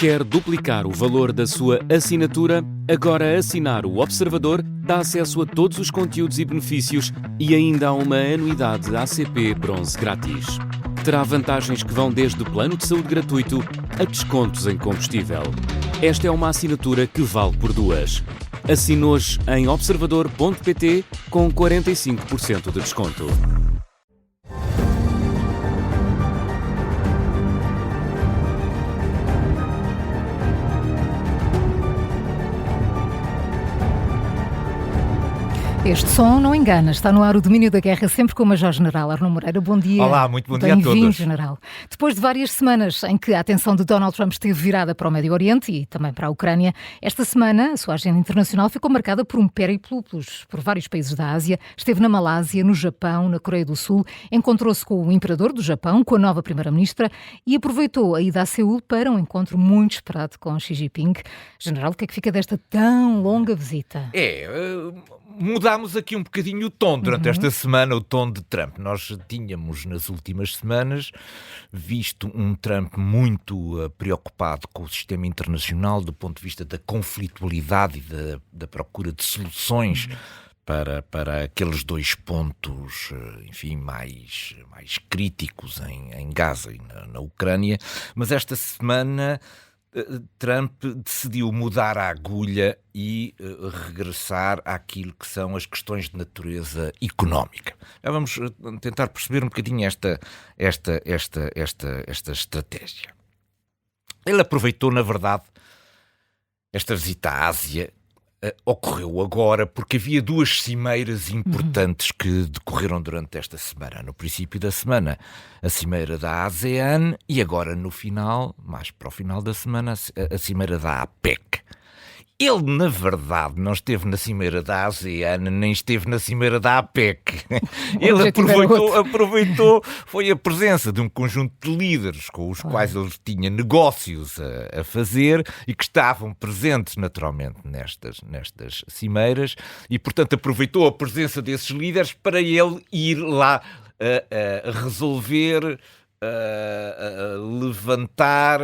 Quer duplicar o valor da sua assinatura? Agora assinar o Observador dá acesso a todos os conteúdos e benefícios e ainda há uma anuidade ACP Bronze grátis. Terá vantagens que vão desde plano de saúde gratuito a descontos em combustível. Esta é uma assinatura que vale por duas. Assine hoje em observador.pt com 45% de desconto. Este som não engana, está no ar o Domínio da Guerra, sempre com o Major-General Arnaud Moreira. Bom dia. Olá, muito bom dia a todos. Bem-vindo, General. Depois de várias semanas em que a atenção de Donald Trump esteve virada para o Médio Oriente e também para a Ucrânia, esta semana a sua agenda internacional ficou marcada por um périplo por vários países da Ásia. Esteve na Malásia, no Japão, na Coreia do Sul, encontrou-se com o imperador do Japão, com a nova primeira-ministra e aproveitou a ida a Seul para um encontro muito esperado com Xi Jinping. General, o que é que fica desta tão longa visita? Mudámos aqui um bocadinho o tom durante esta semana, o tom de Trump. Nós tínhamos nas últimas semanas visto um Trump muito preocupado com o sistema internacional do ponto de vista da conflitualidade e da procura de soluções para aqueles dois pontos, enfim, mais críticos em Gaza e na Ucrânia. Mas esta semana Trump decidiu mudar a agulha e regressar àquilo que são as questões de natureza económica. Já vamos tentar perceber um bocadinho esta estratégia. Ele aproveitou, na verdade, esta visita à Ásia. Ocorreu agora porque havia duas cimeiras importantes que decorreram durante esta semana. No princípio da semana, a cimeira da ASEAN e agora no final, mais para o final da semana, a cimeira da APEC. Ele, na verdade, não esteve na cimeira da ASEAN, nem esteve na cimeira da APEC. Ele aproveitou, foi a presença de um conjunto de líderes com os quais ele tinha negócios a fazer e que estavam presentes naturalmente nestas cimeiras e, portanto, aproveitou a presença desses líderes para ele ir lá a resolver, a levantar,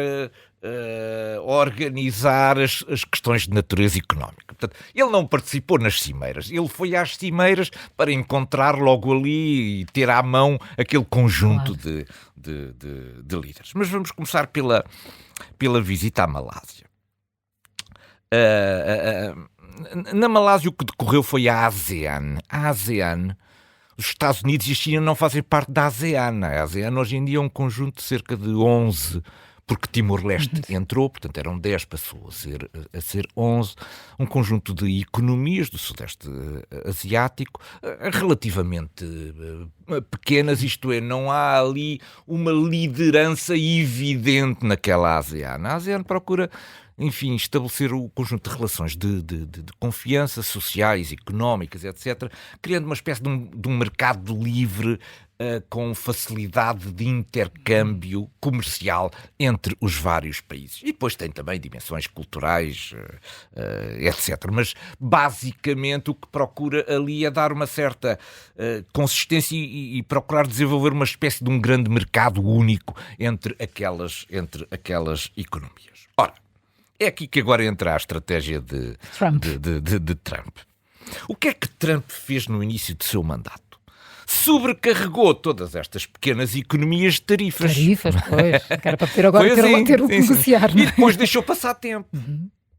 organizar as questões de natureza económica. Portanto, ele não participou nas cimeiras, ele foi às cimeiras para encontrar logo ali e ter à mão aquele conjunto de líderes. Mas vamos começar pela visita à Malásia. Na Malásia o que decorreu foi a ASEAN. A ASEAN, os Estados Unidos e a China não fazem parte da ASEAN. A ASEAN hoje em dia é um conjunto de cerca de 11, porque Timor-Leste entrou, portanto eram 10, passou a ser 11, um conjunto de economias do Sudeste Asiático relativamente pequenas, isto é, não há ali uma liderança evidente naquela ASEAN. A ASEAN procura, enfim, estabelecer o conjunto de relações de confiança sociais, económicas, etc., criando uma espécie de um mercado livre com facilidade de intercâmbio comercial entre os vários países. E depois tem também dimensões culturais, etc. Mas, basicamente, o que procura ali é dar uma certa consistência e procurar desenvolver uma espécie de um grande mercado único entre aquelas economias. Ora, é aqui que agora entra a estratégia de Trump. O que é que Trump fez no início do seu mandato? Sobrecarregou todas estas pequenas economias de tarifas. Pois. Que era para poder agora ter o que negociar. E depois deixou passar tempo.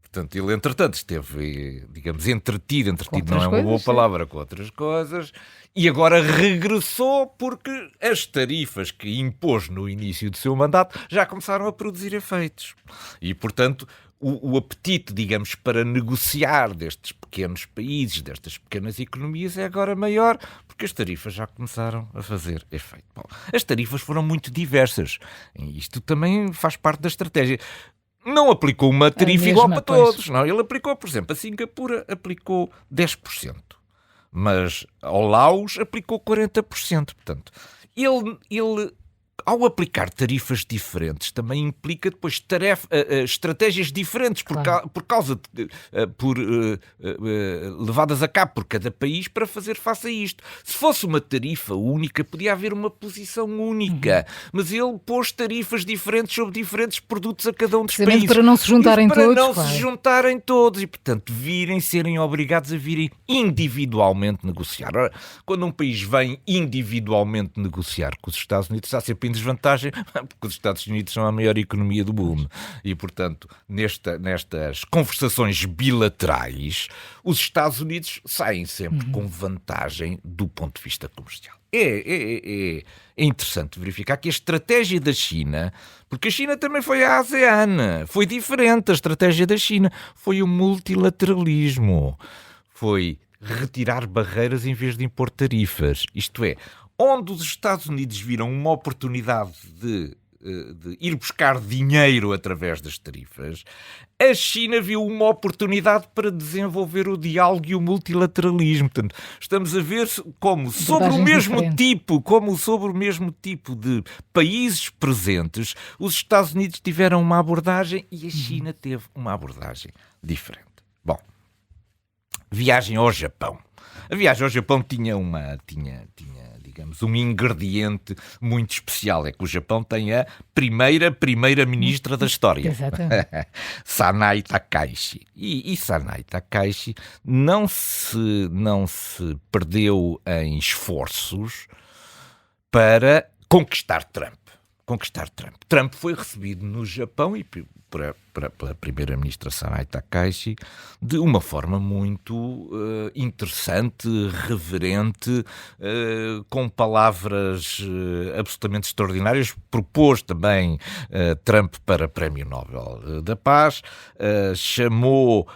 Portanto, ele, entretanto, esteve, digamos, entretido não é uma boa palavra, com outras coisas, e agora regressou porque as tarifas que impôs no início do seu mandato já começaram a produzir efeitos. E, portanto, o apetite, digamos, para negociar destes pequenos países, destas pequenas economias, é agora maior, porque as tarifas já começaram a fazer efeito. Bom, as tarifas foram muito diversas. E isto também faz parte da estratégia. Não aplicou uma tarifa igual para todos. Não, ele aplicou, por exemplo, a Singapura aplicou 10%. Mas ao Laos aplicou 40%. Portanto, ele ao aplicar tarifas diferentes, também implica depois estratégias diferentes levadas a cabo por cada país para fazer face a isto. Se fosse uma tarifa única, podia haver uma posição única, mas ele pôs tarifas diferentes sobre diferentes produtos a cada um dos países. Para não se juntarem todos. E, portanto, serem obrigados a virem individualmente negociar. Ora, quando um país vem individualmente negociar com os Estados Unidos, está sempre em desvantagem, porque os Estados Unidos são a maior economia do mundo. E, portanto, nestas conversações bilaterais, os Estados Unidos saem sempre com vantagem do ponto de vista comercial. É interessante verificar que a estratégia da China, porque a China também foi a ASEAN, foi diferente a estratégia da China, foi o multilateralismo, foi retirar barreiras em vez de impor tarifas. Isto é, onde os Estados Unidos viram uma oportunidade de ir buscar dinheiro através das tarifas, a China viu uma oportunidade para desenvolver o diálogo e o multilateralismo. Portanto, estamos a ver como sobre o mesmo tipo de países presentes, os Estados Unidos tiveram uma abordagem e a China teve uma abordagem diferente. Bom, viagem ao Japão. A viagem ao Japão tinha digamos, um ingrediente muito especial. É que o Japão tem a primeira-ministra da história. Sanai Takaichi. E Sanai Takaichi não se perdeu em esforços para conquistar Trump. Trump foi recebido no Japão e pela primeira-ministra Sanai Takaichi de uma forma muito interessante, reverente, com palavras absolutamente extraordinárias. Propôs também Trump para Prémio Nobel da Paz, chamou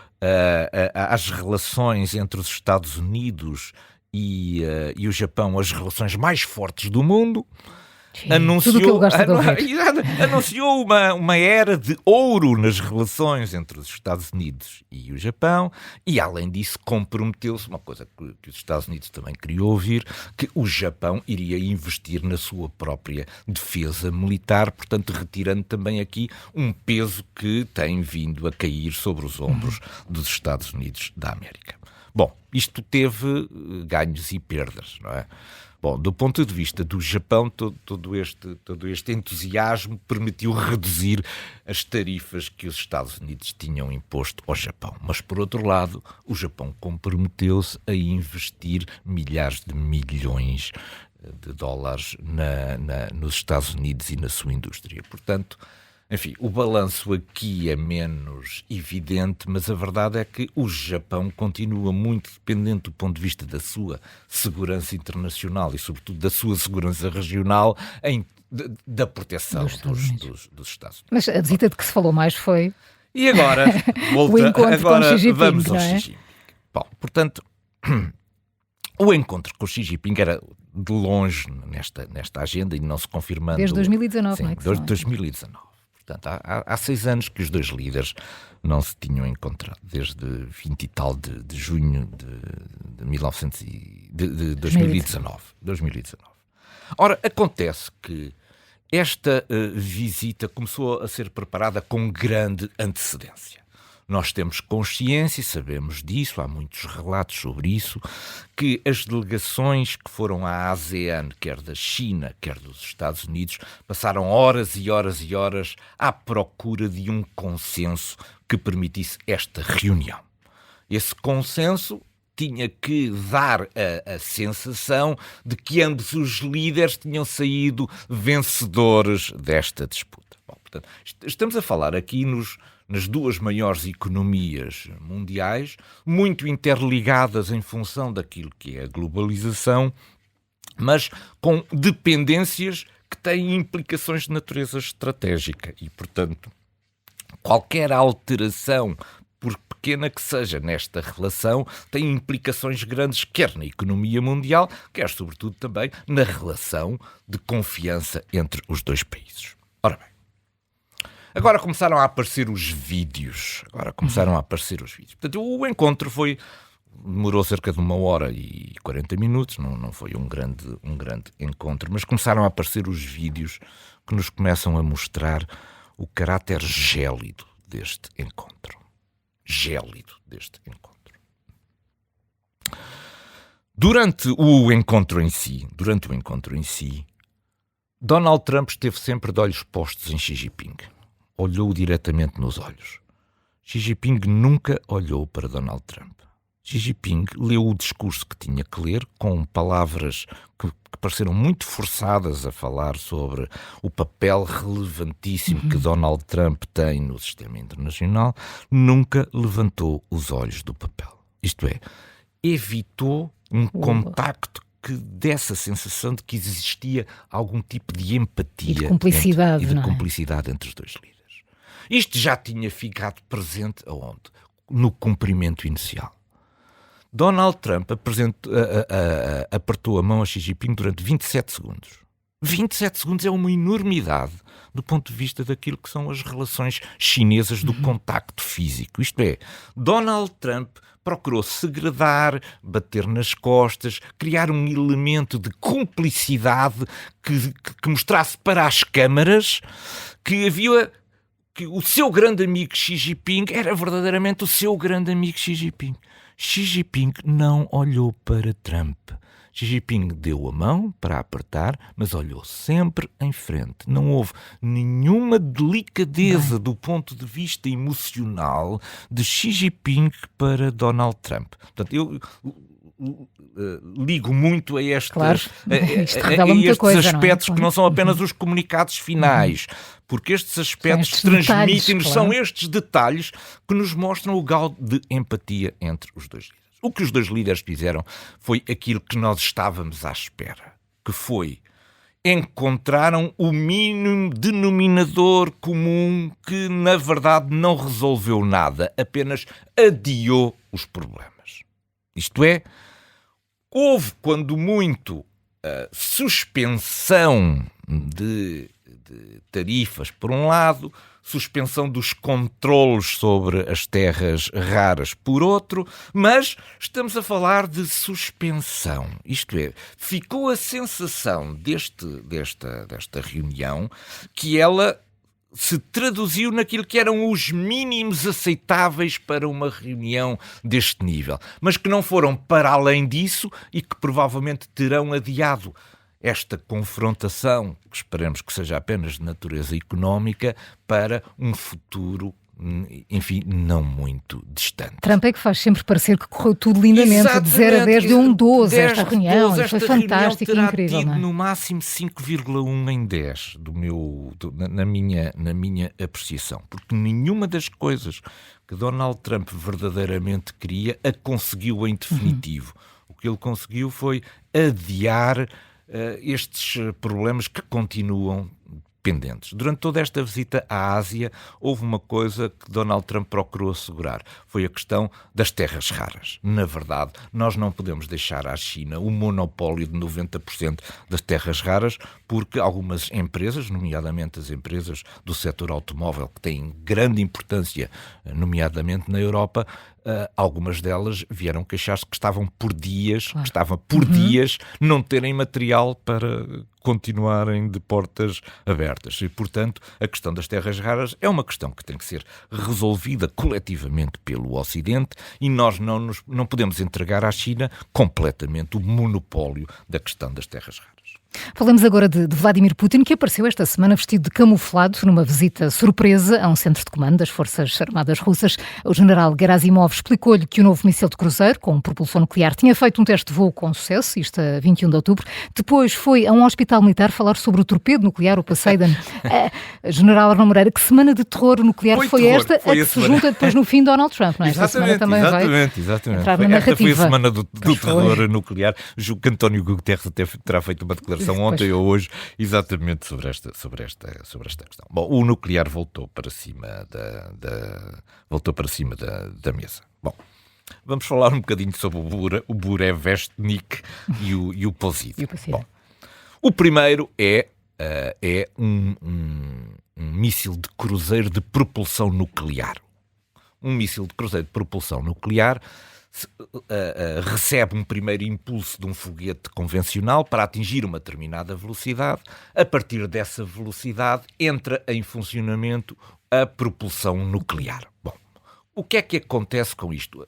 às relações entre os Estados Unidos e o Japão as relações mais fortes do mundo. Anunciou uma era de ouro nas relações entre os Estados Unidos e o Japão e, além disso, comprometeu-se, uma coisa que os Estados Unidos também queriam ouvir, que o Japão iria investir na sua própria defesa militar, portanto, retirando também aqui um peso que tem vindo a cair sobre os ombros dos Estados Unidos da América. Bom, isto teve ganhos e perdas, não é? Bom, do ponto de vista do Japão, todo este entusiasmo permitiu reduzir as tarifas que os Estados Unidos tinham imposto ao Japão. Mas, por outro lado, o Japão comprometeu-se a investir milhares de milhões de dólares nos Estados Unidos e na sua indústria. Portanto, enfim, o balanço aqui é menos evidente, mas a verdade é que o Japão continua muito dependente do ponto de vista da sua segurança internacional e, sobretudo, da sua segurança regional da proteção dos Estados Unidos. Mas a visita de que se falou mais foi... E agora, o encontro com Xi Jinping, vamos ao Xi Jinping. Bom, portanto, o encontro com Xi Jinping era de longe nesta agenda e não se confirmando... Desde 2019, não é? Desde 2019. Portanto, há 6 anos que os dois líderes não se tinham encontrado, desde 20 e tal de junho de 2019. Ora, acontece que esta visita começou a ser preparada com grande antecedência. Nós temos consciência e sabemos disso, há muitos relatos sobre isso, que as delegações que foram à ASEAN, quer da China, quer dos Estados Unidos, passaram horas e horas e horas à procura de um consenso que permitisse esta reunião. Esse consenso tinha que dar a sensação de que ambos os líderes tinham saído vencedores desta disputa. Bom, portanto, estamos a falar aqui nas duas maiores economias mundiais, muito interligadas em função daquilo que é a globalização, mas com dependências que têm implicações de natureza estratégica e, portanto, qualquer alteração, por pequena que seja nesta relação, tem implicações grandes, quer na economia mundial, quer, sobretudo, também na relação de confiança entre os dois países. Ora bem, agora começaram a aparecer os vídeos. Portanto, o encontro foi demorou cerca de 1h40, não foi um grande encontro, mas começaram a aparecer os vídeos que nos começam a mostrar o caráter gélido deste encontro. Durante o encontro em si, Donald Trump esteve sempre de olhos postos em Xi Jinping. Olhou diretamente nos olhos. Xi Jinping nunca olhou para Donald Trump. Xi Jinping leu o discurso que tinha que ler, com palavras que pareceram muito forçadas a falar sobre o papel relevantíssimo que Donald Trump tem no sistema internacional, nunca levantou os olhos do papel. Isto é, evitou um contacto que desse a sensação de que existia algum tipo de empatia e de cumplicidade, cumplicidade entre os dois líderes. Isto já tinha ficado presente aonde? No cumprimento inicial. Donald Trump apertou a mão a Xi Jinping durante 27 segundos. 27 segundos é uma enormidade do ponto de vista daquilo que são as relações chinesas do contacto físico. Isto é, Donald Trump procurou segredar, bater nas costas, criar um elemento de cumplicidade que mostrasse para as câmaras que o seu grande amigo Xi Jinping era verdadeiramente o seu grande amigo Xi Jinping. Xi Jinping não olhou para Trump. Xi Jinping deu a mão para apertar, mas olhou sempre em frente. Não houve nenhuma delicadeza do ponto de vista emocional de Xi Jinping para Donald Trump. Portanto, eu ligo muito a estes aspectos que não são apenas os comunicados finais, porque estes aspectos transmitem-nos, são estes detalhes que nos mostram o grau de empatia entre os dois líderes. O que os dois líderes fizeram foi aquilo que nós estávamos à espera, que foi encontraram o mínimo denominador comum que, na verdade, não resolveu nada, apenas adiou os problemas. Isto é, houve, quando muito, suspensão de tarifas, por um lado, suspensão dos controlos sobre as terras raras, por outro, mas estamos a falar de suspensão. Isto é, ficou a sensação desta reunião que ela se traduziu naquilo que eram os mínimos aceitáveis para uma reunião deste nível, mas que não foram para além disso e que provavelmente terão adiado esta confrontação, que esperemos que seja apenas de natureza económica, para um futuro, enfim, não muito distante. Trump é que faz sempre parecer que correu tudo lindamente. Exatamente. De 0 a 10 deu 12 esta reunião. E foi fantástico e incrível. Tido no máximo 5,1 em 10 na minha apreciação. Porque nenhuma das coisas que Donald Trump verdadeiramente queria a conseguiu em definitivo. O que ele conseguiu foi adiar estes problemas que continuam pendentes. Durante toda esta visita à Ásia, houve uma coisa que Donald Trump procurou assegurar. Foi a questão das terras raras. Na verdade, nós não podemos deixar à China o monopólio de 90% das terras raras, porque algumas empresas, nomeadamente as empresas do setor automóvel, que têm grande importância, nomeadamente na Europa, algumas delas vieram queixar-se que estavam por dias não terem material para continuarem de portas abertas. E, portanto, a questão das terras raras é uma questão que tem que ser resolvida coletivamente pelo Ocidente e nós não podemos entregar à China completamente o monopólio da questão das terras raras. Falamos agora de Vladimir Putin, que apareceu esta semana vestido de camuflado numa visita surpresa a um centro de comando das Forças Armadas Russas. O general Gerasimov explicou-lhe que o novo míssil de cruzeiro com propulsão nuclear tinha feito um teste de voo com sucesso, isto a 21 de outubro. Depois foi a um hospital militar falar sobre o torpedo nuclear, o Poseidon. General Arno Moreira, que semana de terror nuclear foi esta, a que se junta depois no fim Donald Trump, não é? Esta semana também exatamente. Entrar na narrativa. Esta foi a semana do terror nuclear. Julgo que António Guterres até terá feito uma declaração ontem ou hoje, exatamente sobre esta questão. Bom, o nuclear voltou para cima da mesa. Bom, vamos falar um bocadinho sobre o Burevestnik e o Poseidon. Bom, o primeiro é um míssil de cruzeiro de propulsão nuclear. Um míssil de cruzeiro de propulsão nuclear recebe um primeiro impulso de um foguete convencional para atingir uma determinada velocidade. A partir dessa velocidade entra em funcionamento a propulsão nuclear. Bom, o que é que acontece com isto?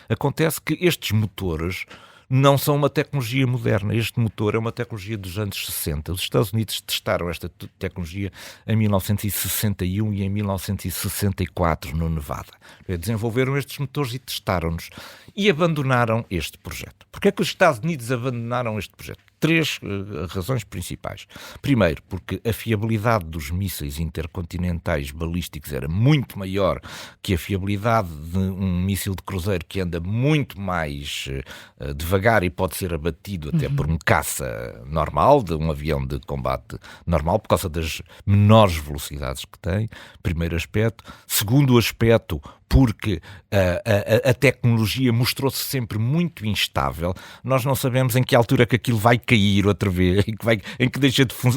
Acontece que estes motores não são uma tecnologia moderna. Este motor é uma tecnologia dos anos 60. Os Estados Unidos testaram esta tecnologia em 1961 e em 1964 no Nevada. Desenvolveram estes motores e testaram-nos e abandonaram este projeto. Porquê é que os Estados Unidos abandonaram este projeto? 3 razões principais. Primeiro, porque a fiabilidade dos mísseis intercontinentais balísticos era muito maior que a fiabilidade de um míssil de cruzeiro que anda muito mais devagar e pode ser abatido até por um caça normal, de um avião de combate normal, por causa das menores velocidades que tem. Primeiro aspecto. Segundo aspecto, porque a tecnologia mostrou-se sempre muito instável. Nós não sabemos em que altura que aquilo vai cair outra vez, em que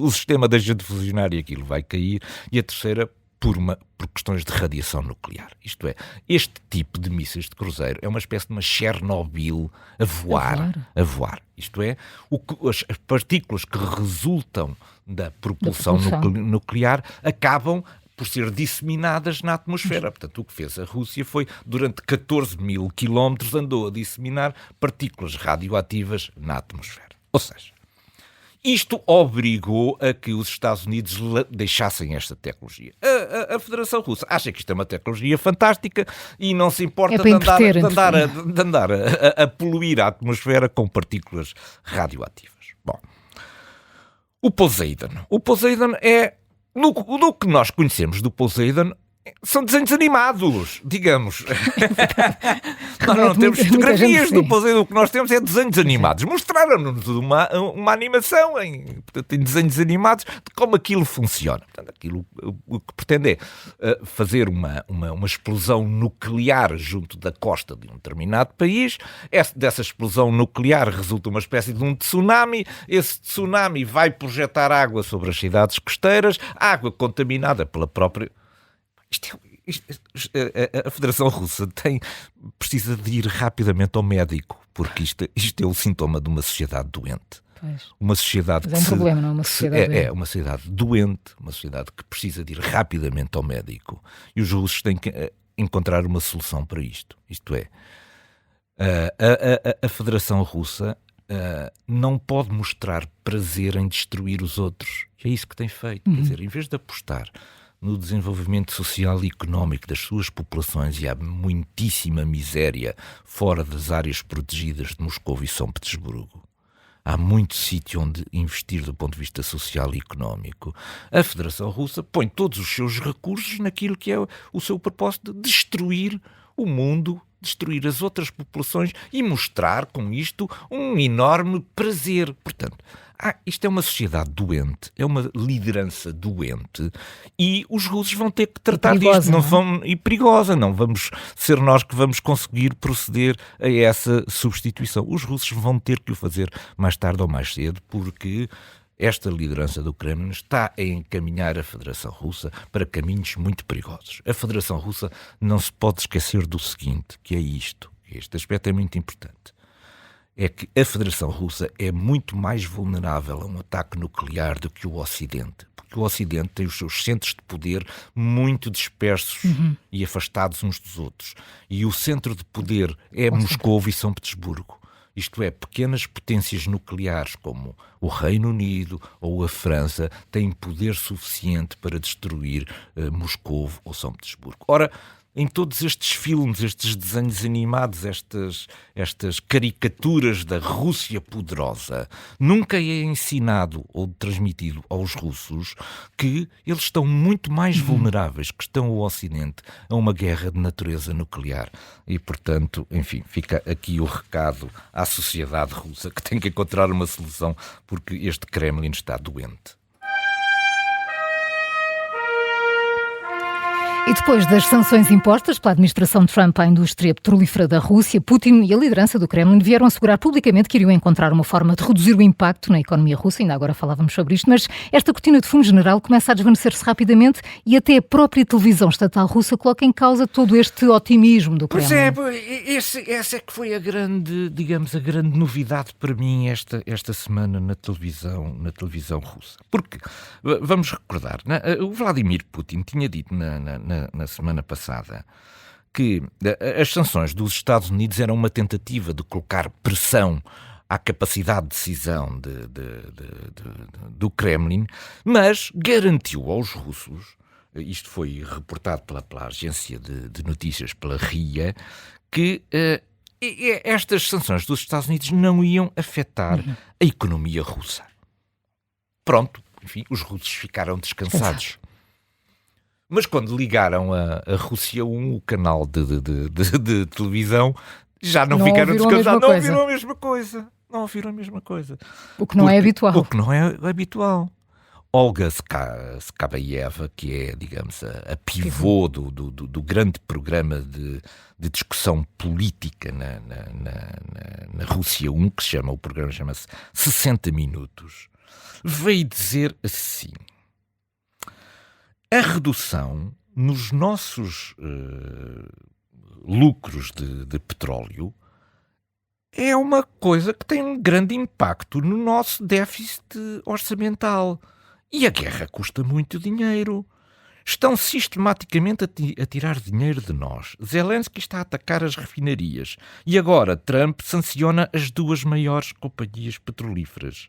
o sistema deixa de funcionar e aquilo vai cair. E a terceira, por questões de radiação nuclear. Isto é, este tipo de mísseis de cruzeiro é uma espécie de uma Chernobyl a voar. Isto é, as partículas que resultam da propulsão nuclear acabam por ser disseminadas na atmosfera. Portanto, o que fez a Rússia foi, durante 14 mil quilómetros, andou a disseminar partículas radioativas na atmosfera. Ou seja, isto obrigou a que os Estados Unidos deixassem esta tecnologia. A Federação Russa acha que isto é uma tecnologia fantástica e não se importa de andar a poluir a atmosfera com partículas radioativas. Bom, o Poseidon é... No que nós conhecemos do Poseidon, são desenhos animados, digamos. Nós não temos fotografias do Poseidon, o que nós temos é desenhos animados. Mostraram-nos uma animação em desenhos animados de como aquilo funciona. Portanto, aquilo o que pretende é fazer uma explosão nuclear junto da costa de um determinado país. Dessa explosão nuclear resulta uma espécie de um tsunami. Esse tsunami vai projetar água sobre as cidades costeiras, água contaminada pela própria... A Federação Russa precisa de ir rapidamente ao médico, porque isto é o sintoma de uma sociedade doente. Pois. Uma sociedade Mas é um problema, não é uma sociedade doente. É uma sociedade doente, uma sociedade que precisa de ir rapidamente ao médico. E os russos têm que encontrar uma solução para isto. Isto é, a Federação Russa não pode mostrar prazer em destruir os outros. É isso que tem feito. Quer dizer, em vez de apostar no desenvolvimento social e económico das suas populações, e há muitíssima miséria fora das áreas protegidas de Moscou e São Petersburgo. Há muito sítio onde investir do ponto de vista social e económico. A Federação Russa põe todos os seus recursos naquilo que é o seu propósito de destruir o mundo, destruir as outras populações e mostrar com isto um enorme prazer. Portanto, isto é uma sociedade doente, é uma liderança doente e os russos vão ter que tratar disto. E perigosa. Não vamos ser nós que vamos conseguir proceder a essa substituição. Os russos vão ter que o fazer mais tarde ou mais cedo, porque esta liderança do Kremlin está a encaminhar a Federação Russa para caminhos muito perigosos. A Federação Russa não se pode esquecer do seguinte, que é isto. Este aspecto é muito importante. É que a Federação Russa é muito mais vulnerável a um ataque nuclear do que o Ocidente. Porque o Ocidente tem os seus centros de poder muito dispersos e afastados uns dos outros. E o centro de poder é Moscou e São Petersburgo. Isto é, pequenas potências nucleares como o Reino Unido ou a França têm poder suficiente para destruir Moscou ou São Petersburgo. Ora, em todos estes filmes, estes desenhos animados, estas caricaturas da Rússia poderosa, nunca é ensinado ou transmitido aos russos que eles estão muito mais vulneráveis que estão o Ocidente a uma guerra de natureza nuclear. E, portanto, enfim, fica aqui o recado à sociedade russa que tem que encontrar uma solução porque este Kremlin está doente. E depois das sanções impostas pela administração Trump à indústria petrolífera da Rússia, Putin e a liderança do Kremlin vieram assegurar publicamente que iriam encontrar uma forma de reduzir o impacto na economia russa. Ainda agora falávamos sobre isto, mas esta cortina de fumo general começa a desvanecer-se rapidamente e até a própria televisão estatal russa coloca em causa todo este otimismo do Kremlin. Pois é, essa é que foi a grande novidade para mim esta semana na televisão russa. Porque, vamos recordar, o Vladimir Putin tinha dito na semana passada que as sanções dos Estados Unidos eram uma tentativa de colocar pressão à capacidade de decisão do Kremlin, mas garantiu aos russos, isto foi reportado pela agência de notícias, pela RIA, que estas sanções dos Estados Unidos não iam afetar a economia russa. Pronto, enfim, os russos ficaram descansados. Mas quando ligaram a Rússia 1, o canal de televisão, já não ficaram descansados. Não ouviram a mesma coisa. Não ouviram a mesma coisa. O que não é habitual. O que não é habitual. Olga Skabaeva, que é, digamos, a pivô do grande programa de discussão política na Rússia 1, que o programa chama-se 60 Minutos, veio dizer assim: a redução nos nossos lucros de petróleo é uma coisa que tem um grande impacto no nosso déficit orçamental. E a guerra custa muito dinheiro. Estão sistematicamente a tirar dinheiro de nós. Zelensky está a atacar as refinarias. E agora Trump sanciona as duas maiores companhias petrolíferas.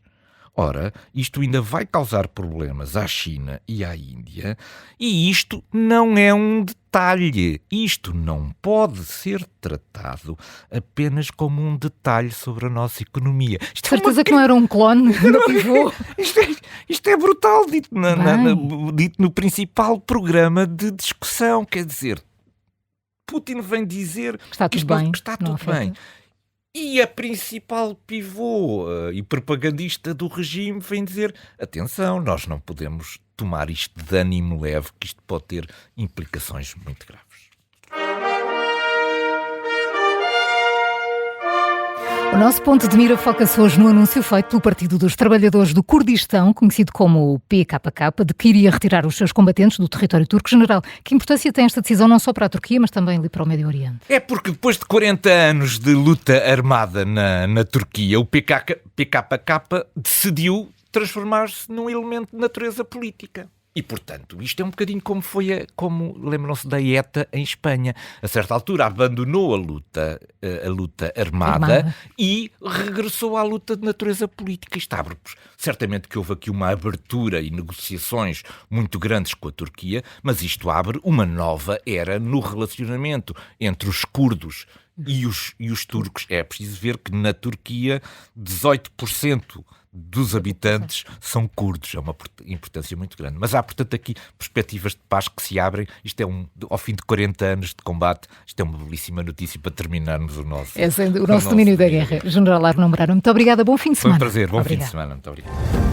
Ora, isto ainda vai causar problemas à China e à Índia, e isto não é um detalhe. Isto não pode ser tratado apenas como um detalhe sobre a nossa economia. Certeza que não era um clone do pivô. Isto é brutal, dito no principal programa de discussão. Quer dizer, Putin vem dizer que está tudo bem. E a principal pivô e propagandista do regime vem dizer: atenção, nós não podemos tomar isto de ânimo leve, que isto pode ter implicações muito graves. O nosso ponto de mira foca-se hoje no anúncio feito pelo Partido dos Trabalhadores do Kurdistão, conhecido como o PKK, de que iria retirar os seus combatentes do território turco. General, que importância tem esta decisão não só para a Turquia, mas também ali para o Médio Oriente? É porque depois de 40 anos de luta armada na Turquia, o PKK decidiu transformar-se num elemento de natureza política. E, portanto, isto é um bocadinho como lembram-se da ETA em Espanha. A certa altura abandonou a luta armada e regressou à luta de natureza política. Isto abre, certamente que houve aqui uma abertura e negociações muito grandes com a Turquia, mas isto abre uma nova era no relacionamento entre os curdos e os turcos. É preciso ver que na Turquia 18% dos habitantes são curdos. É uma importância muito grande. Mas há, portanto, aqui perspectivas de paz que se abrem. Isto é ao fim de 40 anos de combate, isto é uma belíssima notícia para terminarmos o nosso domínio da guerra. General Arno Moreira, muito obrigada. Bom fim de semana. Foi um prazer. Bom fim de semana. Muito obrigado.